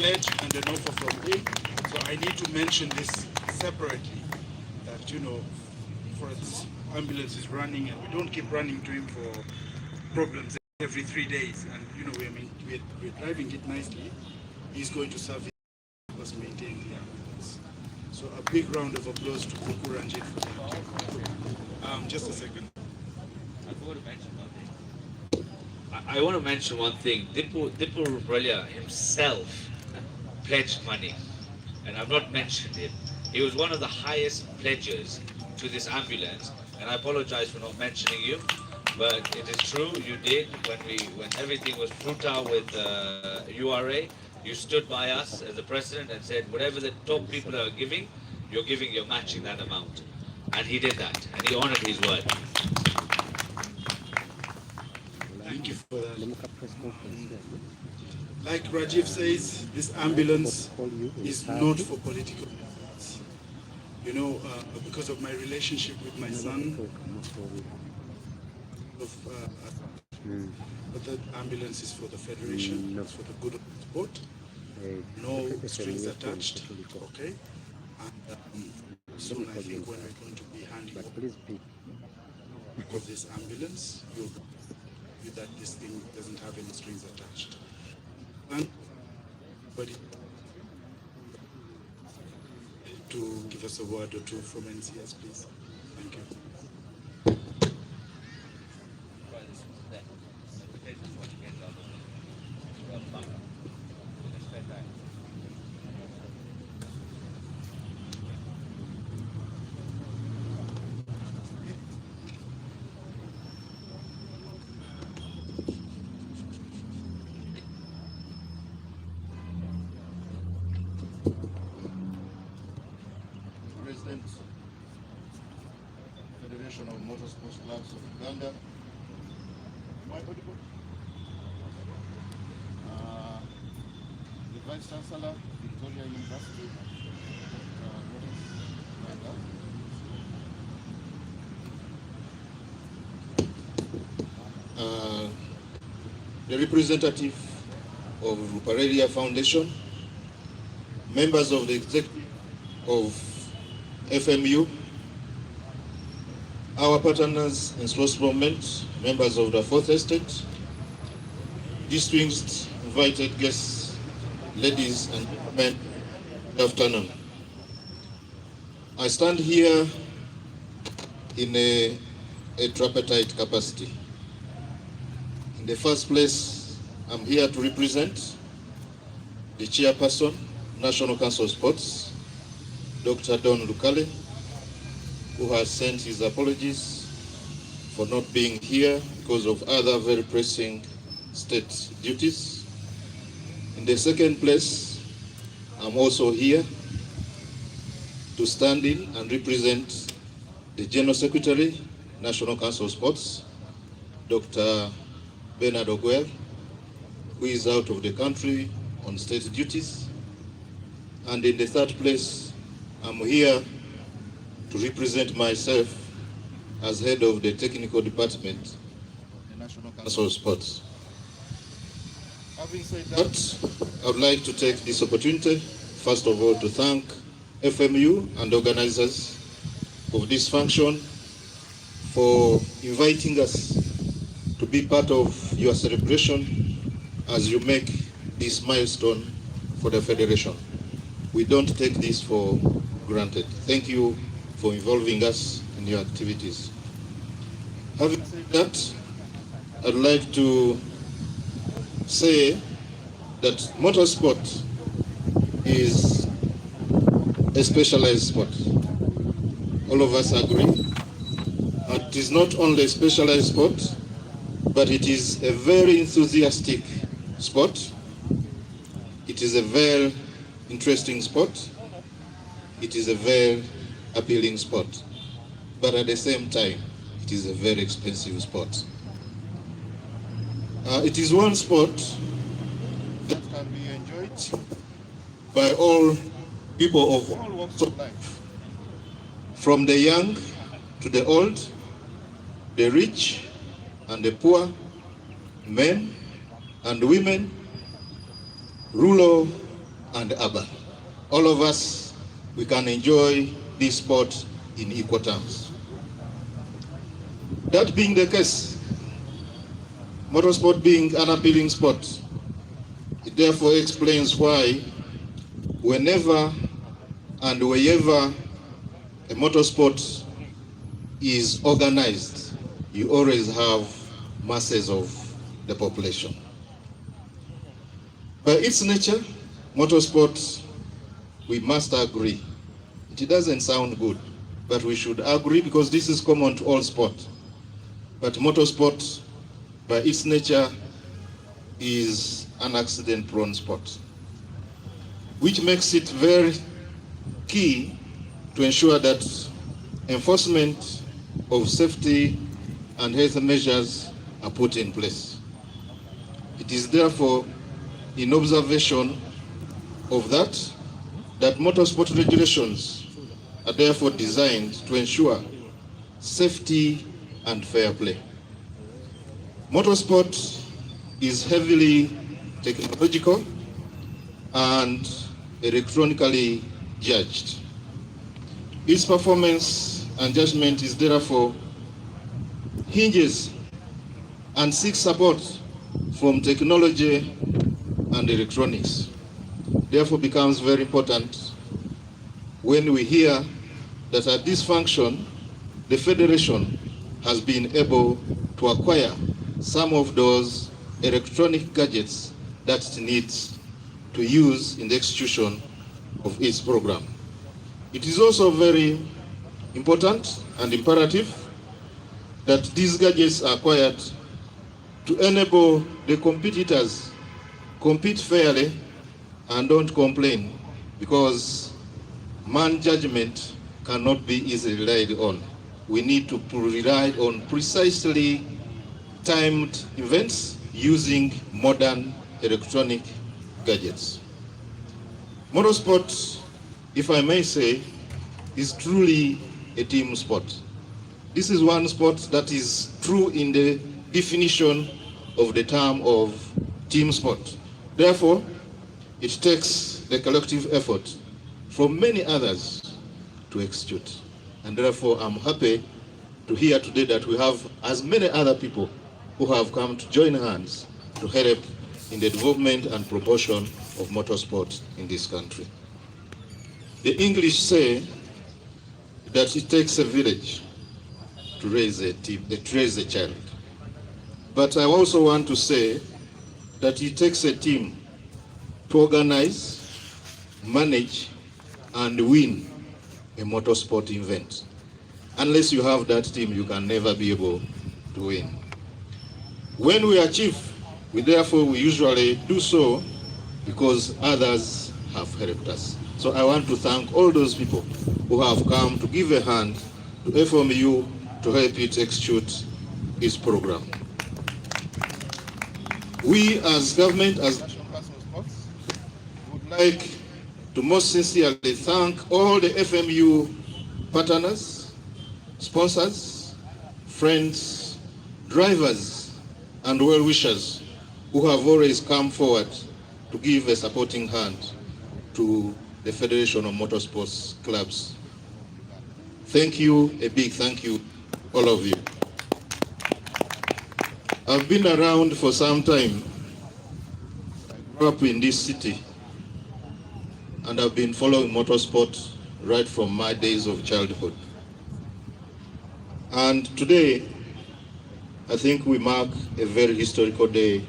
pledge and an offer from him. So I need to mention this separately, that, you know, for this ambulance is running and we don't keep running to him for problems every 3 days. And, you know, we're driving it nicely. He's going to service us maintain the ambulance. So a big round of applause to Kuku Ranjit for that. Just a second. I want to mention one thing. Dipu RUPARELLIA himself pledged money, and I've not mentioned him. He was one of the highest pledgers to this ambulance, and I apologize for not mentioning you, but it is true, you did. When everything was futile with URA, you stood by us as the president and said, whatever the top people are giving, you're matching that amount. And he did that, and he honored his word. Thank you for that. Like Rajiv says, this ambulance is not for political reasons. You know, because of my relationship with my son, but that ambulance is for the federation, it's for the good of the sport, no strings attached, okay? And soon I think when we're going to be handing over this ambulance, you'll that this thing doesn't have any strings attached. And but to give us a word or two from NCS, please. Thank you. President, Federation of Motorsports Clubs of Uganda. Am I audible? The Vice Chancellor, Victoria University, Uganda. The representative of RUPARELLIA Foundation, members of the executive of FMU, our partners in sports movement, members of the Fourth Estate, distinguished invited guests, ladies and gentlemen, good afternoon. I stand here in a tripartite capacity. In the first place, I'm here to represent the chairperson, National Council of Sports, Dr. Don Lukale, who has sent his apologies for not being here because of other very pressing state duties. In the second place, I'm also here to stand in and represent the General Secretary, National Council of Sports, Dr. Bernard Oguel, who is out of the country on state duties. And in the third place, I'm here to represent myself as head of the technical department of the National Council of Sports. Having said that, I would like to take this opportunity, first of all, to thank FMU and organizers of this function for inviting us to be part of your celebration as you make this milestone for the Federation. We don't take this for granted. Thank you for involving us in your activities. Having said that, I'd like to say that motorsport is a specialized sport. All of us agree. And it is not only a specialized sport, but it is a very enthusiastic sport. It is a very interesting sport. It is a very appealing sport. But at the same time, it is a very expensive sport. It is one sport that can be enjoyed by all people of all walks of life, from the young to the old, the rich and the poor, men and women, rural and urban. All of us, we can enjoy this sport in equal terms. That being the case, motorsport being an appealing sport, it therefore explains why whenever and wherever a motorsport is organized, you always have masses of the population. By its nature, motorsport, we must agree. It doesn't sound good, but we should agree because this is common to all sport. But motorsport, by its nature, is an accident-prone sport, which makes it very key to ensure that enforcement of safety and health measures are put in place. It is therefore in observation of that motorsport regulations are therefore designed to ensure safety and fair play. Motorsport is heavily technological and electronically judged. Its performance and judgment is therefore hinges and seeks support from technology and electronics. Therefore becomes very important when we hear that at this function, the Federation has been able to acquire some of those electronic gadgets that it needs to use in the execution of its program. It is also very important and imperative that these gadgets are acquired to enable the competitors compete fairly and don't complain, because man judgment cannot be easily relied on. We need to rely on precisely timed events using modern electronic gadgets. Motorsport, if I may say, is truly a team sport. This is one sport that is true in the definition of the term of team sport. Therefore, it takes the collective effort from many others to execute. And therefore, I'm happy to hear today that we have as many other people who have come to join hands to help in the development and promotion of motorsport in this country. The English say that it takes a village to raise a child. But I also want to say that it takes a team to organize, manage, and win a motorsport event. Unless you have that team, you can never be able to win. When we achieve, we usually do so because others have helped us. So I want to thank all those people who have come to give a hand to FMU to help it execute its program. We as government, as National Council of Sports, would like to most sincerely thank all the FMU partners, sponsors, friends, drivers, and well-wishers who have always come forward to give a supporting hand to the Federation of Motorsports Clubs. Thank you, a big thank you, all of you. I've been around for some time. I grew up in this city, and I've been following motorsport right from my days of childhood. And today, I think we mark a very historical day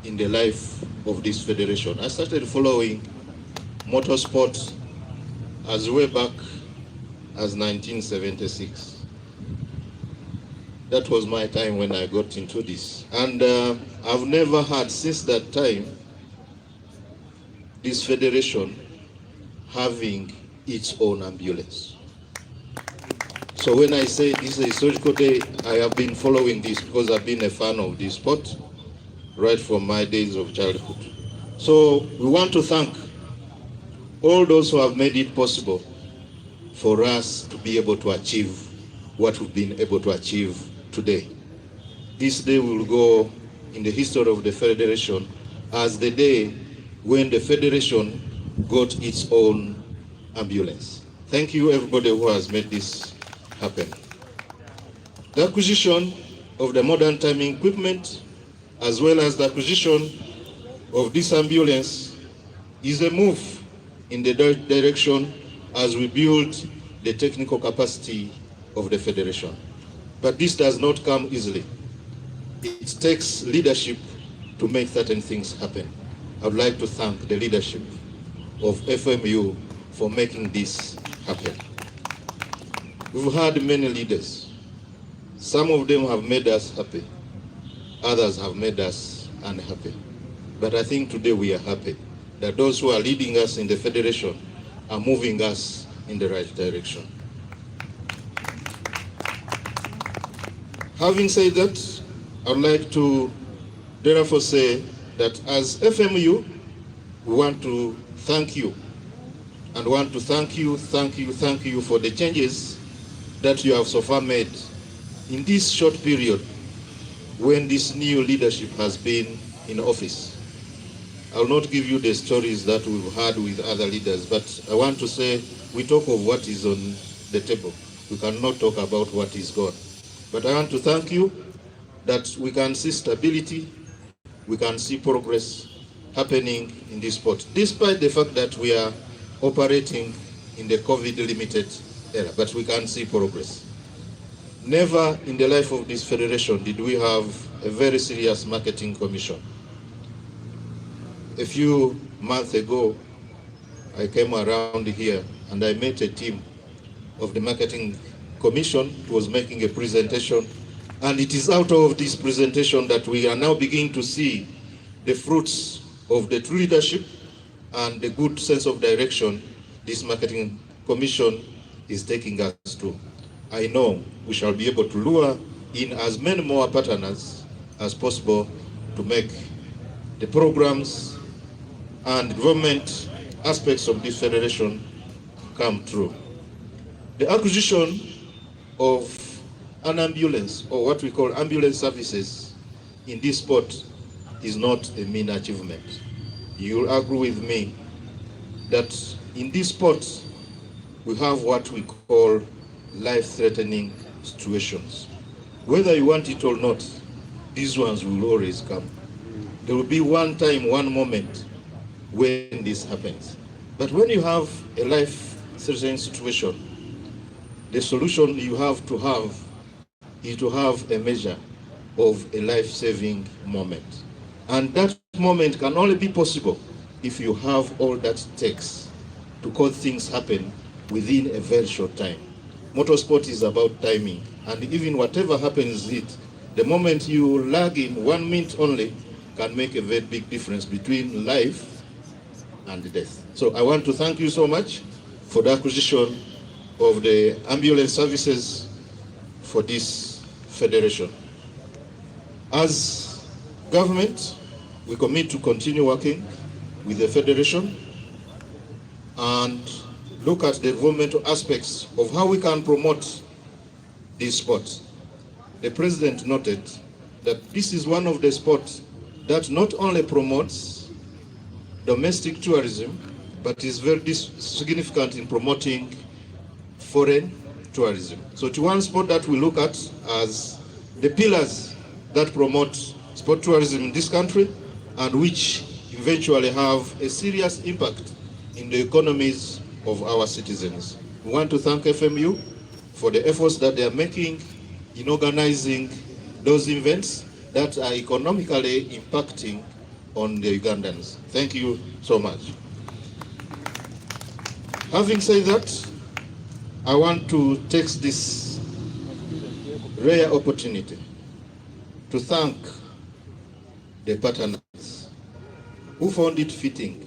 in the life of this federation. I started following motorsport as way back as 1976. That was my time when I got into this. And I've never had since that time this federation having its own ambulance. So when I say this is a historical day, I have been following this because I've been a fan of this sport right from my days of childhood. So we want to thank all those who have made it possible for us to be able to achieve what we've been able to achieve today. This day will go in the history of the Federation as the day when the Federation got its own ambulance. Thank you everybody who has made this happen. The acquisition of the modern timing equipment as well as the acquisition of this ambulance is a move in the direction as we build the technical capacity of the Federation. But this does not come easily. It takes leadership to make certain things happen. I would like to thank the leadership of FMU for making this happen. We've had many leaders. Some of them have made us happy. Others have made us unhappy. But I think today we are happy that those who are leading us in the Federation are moving us in the right direction. Having said that, I would like to therefore say that as FMU, we want to thank you and want to thank you for the changes that you have so far made in this short period when this new leadership has been in office. I will not give you the stories that we've had with other leaders, but I want to say we talk of what is on the table. We cannot talk about what is gone. But I want to thank you that we can see stability, we can see progress happening in this sport, despite the fact that we are operating in the COVID-limited era, but we can see progress. Never in the life of this federation did we have a very serious marketing commission. A few months ago, I came around here and I met a team of the marketing commission who was making a presentation, and it is out of this presentation that we are now beginning to see the fruits of the true leadership and the good sense of direction this marketing commission is taking us to. I know we shall be able to lure in as many more partners as possible to make the programs and government aspects of this federation come true. The acquisition of an ambulance, or what we call ambulance services in this sport, is not a mean achievement. You'll agree with me that in this sport we have what we call life-threatening situations. Whether you want it or not, these ones will always come. There will be one time, one moment when this happens. But when you have a life-threatening situation, the solution you have is to have a measure of a life-saving moment. And that moment can only be possible if you have all that it takes to cause things happen within a very short time. Motorsport is about timing, and even whatever happens the moment you lag in 1 minute only can make a very big difference between life and death. So I want to thank you so much for the acquisition of the ambulance services for this federation. As government, we commit to continue working with the federation and look at the developmental aspects of how we can promote this sport. The president noted that this is one of the sports that not only promotes domestic tourism, but is very significant in promoting foreign tourism. So it's one sport that we look at as the pillars that promote sport tourism in this country and which eventually have a serious impact in the economies of our citizens. We want to thank FMU for the efforts that they are making in organizing those events that are economically impacting on the Ugandans. Thank you so much. Having said that, I want to take this rare opportunity to thank the partners who found it fitting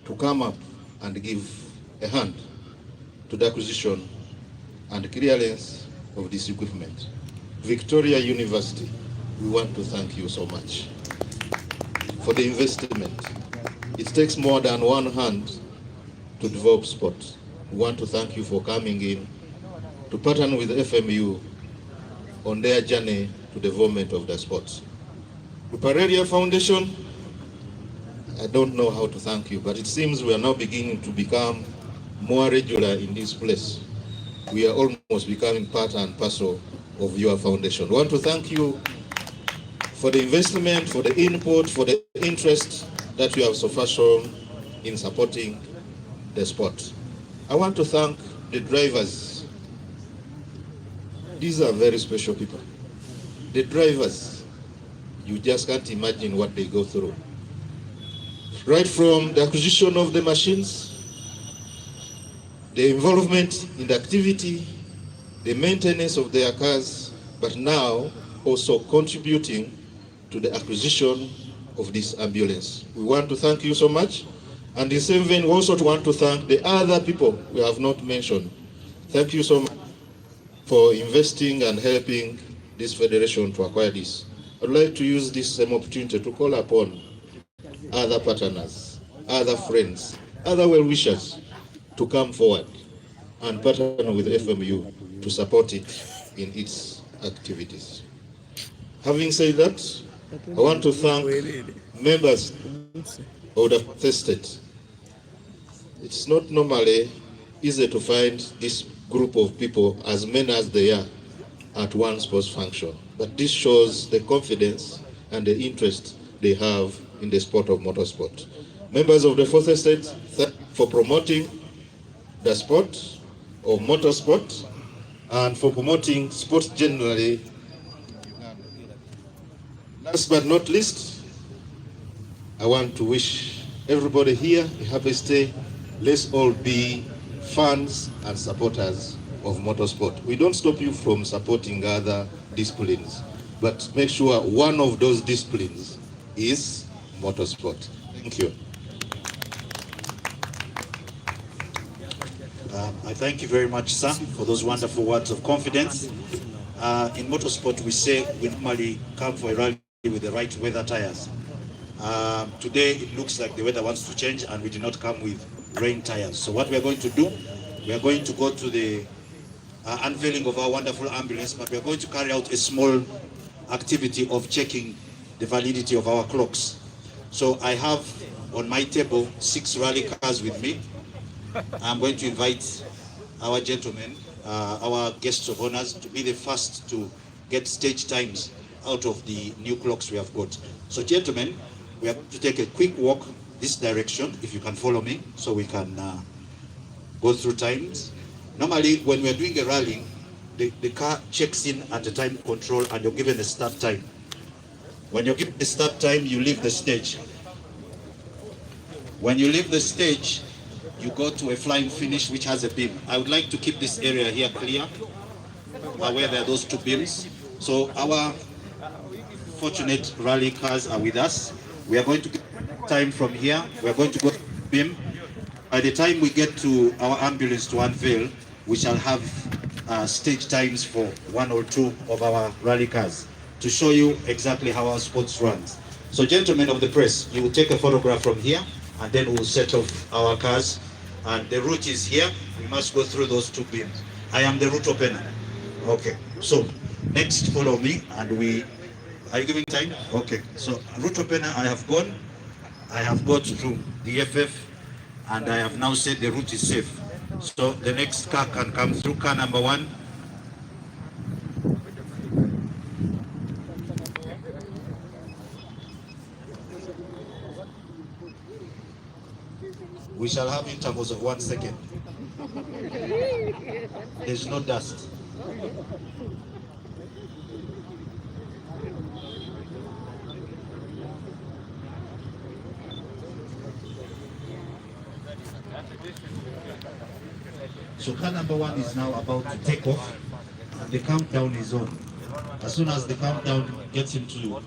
to come up and give a hand to the acquisition and clearance of this equipment. Victoria University, we want to thank you so much for the investment. It takes more than one hand to develop sport. We want to thank you for coming in to partner with FMU on their journey to development of the sport. RUPARELLIA Foundation, I don't know how to thank you, but it seems we are now beginning to become more regular in this place. We are almost becoming part and parcel of your foundation. I want to thank you for the investment, for the input, for the interest that you have so far shown in supporting the sport. I want to thank the drivers. These are very special people. The drivers, you just can't imagine what they go through. Right from the acquisition of the machines, the involvement in the activity, the maintenance of their cars, but now also contributing to the acquisition of this ambulance. We want to thank you so much. And in the same vein, we also want to thank the other people we have not mentioned. Thank you so much for investing and helping this federation to acquire this. I'd like to use this same opportunity to call upon other partners, other friends, other well-wishers to come forward and partner with FMU to support it in its activities. Having said that, I want to thank members of the Fourth Estate. It's not normally easy to find this group of people, as many as they are, at one sports function. But this shows the confidence and the interest they have in the sport of motorsport. Members of the Fourth Estate, thank you for promoting the sport of motorsport and for promoting sports generally. Last but not least, I want to wish everybody here a happy stay. Let's all be fans and supporters of motorsport. We don't stop you from supporting other disciplines, but make sure one of those disciplines is motorsport. Thank you. I thank you very much, sir, for those wonderful words of confidence. In motorsport, we say we normally come for a rally with the right weather tires. Today, it looks like the weather wants to change and we did not come with rain tires. So what we are going to do, we are going to go to the unveiling of our wonderful ambulance, but we are going to carry out a small activity of checking the validity of our clocks. So I have on my table 6 rally cars with me. I'm going to invite our gentlemen, our guests of honors, to be the first to get stage times out of the new clocks we have got. So gentlemen, we are going to take a quick walk this direction, if you can follow me, so we can go through times. Normally, when we are doing a rally, the car checks in at the time control and you're given a start time. When you're given the start time, you leave the stage. When you leave the stage, you go to a flying finish which has a beam. I would like to keep this area here clear, where there are those 2 beams. So our fortunate rally cars are with us. We are going to get time from here. We are going to go to the beam. By the time we get to our ambulance to unveil, we shall have stage times for 1 or 2 of our rally cars to show you exactly how our sports runs. So gentlemen of the press, you will take a photograph from here and then we'll set off our cars. And the route is here. We must go through those 2 beams. I am the route opener. Okay, so next follow me and are you giving time? Okay, so route opener, I have gone. I have got to the FF and I have now said the route is safe. So the next car can come through, car number 1. We shall have intervals of 1 second. There's no dust. So car number 1 is now about to take off and the countdown is on. As soon as the countdown gets into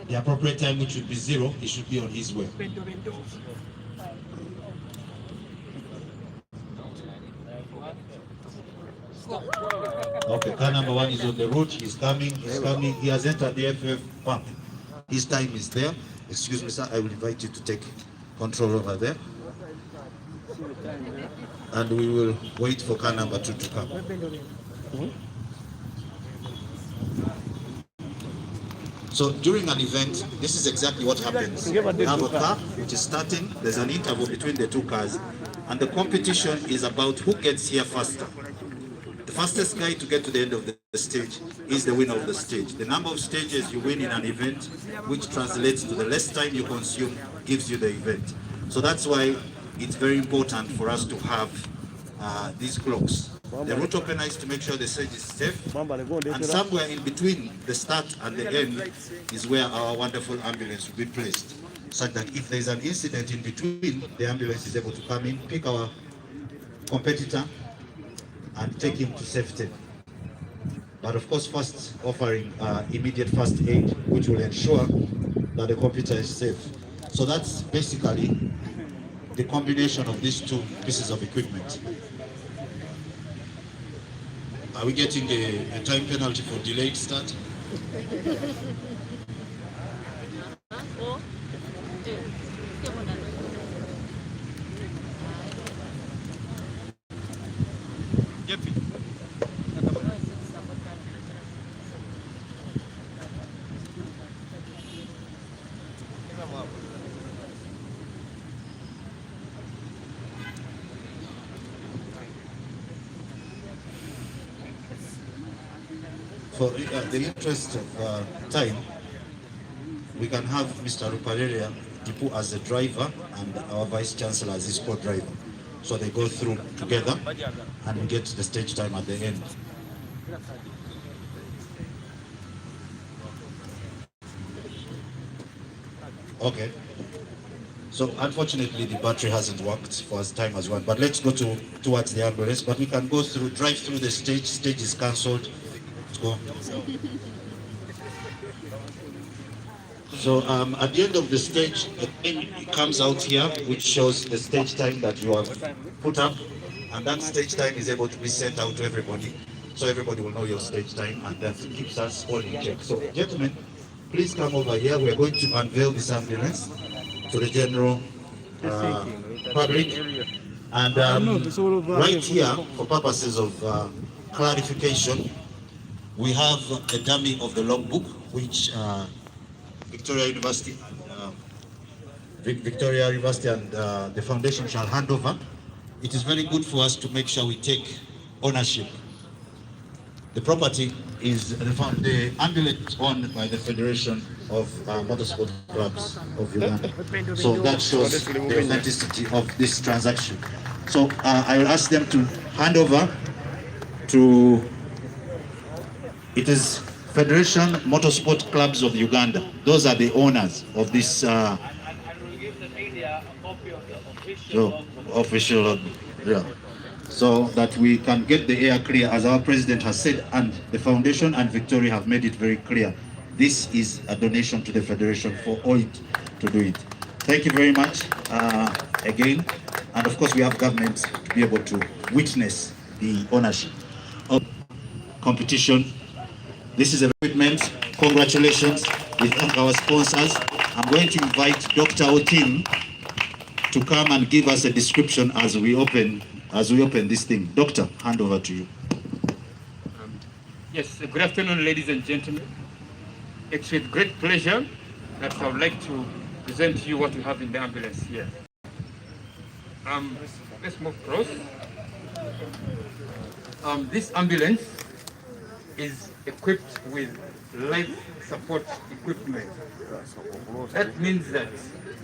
the appropriate time, which should be 0, he should be on his way. Okay, car number 1 is on the route. He's coming. He has entered the FF pump. His time is there. Excuse me, sir. I will invite you to take control over there. And we will wait for car number 2 to come. So during an event, this is exactly what happens. You have a car which is starting, there's an interval between the two cars, and the competition is about who gets here faster. The fastest guy to get to the end of the stage is the winner of the stage. The number of stages you win in an event, which translates to the less time you consume, gives you the event. So that's why it's very important for us to have these clocks. The route opener is to make sure the stage is safe, and somewhere in between the start and the end is where our wonderful ambulance will be placed, such that if there's an incident in between, the ambulance is able to come in, pick our competitor, and take him to safety. But of course, first offering immediate first aid, which will ensure that the computer is safe. So that's basically the combination of these two pieces of equipment. Are we getting a time penalty for delayed start? For the interest of time, we can have Mr. RUPARELLIA Tipu as the driver and our Vice Chancellor as his co-driver. So they go through together and we get the stage time at the end. Okay. So unfortunately the battery hasn't worked for as time as one, but let's go towards the ambulance. But we can go through, drive through the stage. Stage is cancelled. Let's go. So at the end of the stage, a thing comes out here which shows the stage time that you have put up, and that stage time is able to be sent out to everybody. So everybody will know your stage time, and that keeps us all in check. So gentlemen, please come over here. We're going to unveil this ambulance to the general public. And right here, for purposes of clarification, we have a dummy of the logbook, which Victoria University and the foundation shall hand over. It is very good for us to make sure we take ownership. The property is the ambulance owned by the Federation of Motorsport Clubs of Uganda. So that shows the authenticity of this transaction. So I will ask them to hand over to, it is Federation Motorsport Clubs of Uganda. Those are the owners of this And we'll give the media a copy of the official yeah. So that we can get the air clear, as our president has said, and the foundation and Victoria have made it very clear. This is a donation to the Federation for OIT to do it. Thank you very much again. And of course we have government to be able to witness the ownership of competition. This is a equipment. Congratulations. We thank our sponsors. I'm going to invite Dr. Otim to come and give us a description as we open this thing. Doctor, hand over to you. Yes, good afternoon, ladies and gentlemen. It's with great pleasure that I would like to present to you what we have in the ambulance here. Let's move close. This ambulance is equipped with life support equipment. That means that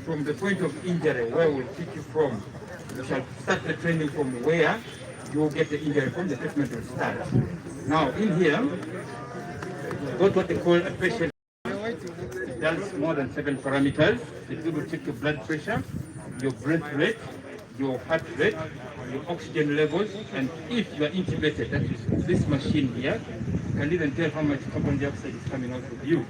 from the point of injury, where we'll pick you from, we shall start the training from where you will get the injury from, the treatment will start. Now, in here, we've got what they call a patient. It does more than 7 parameters. It will check your blood pressure, your breath rate, your heart rate, your oxygen levels, and if you are intubated, that is this machine here, can even tell how much carbon dioxide is coming out of you.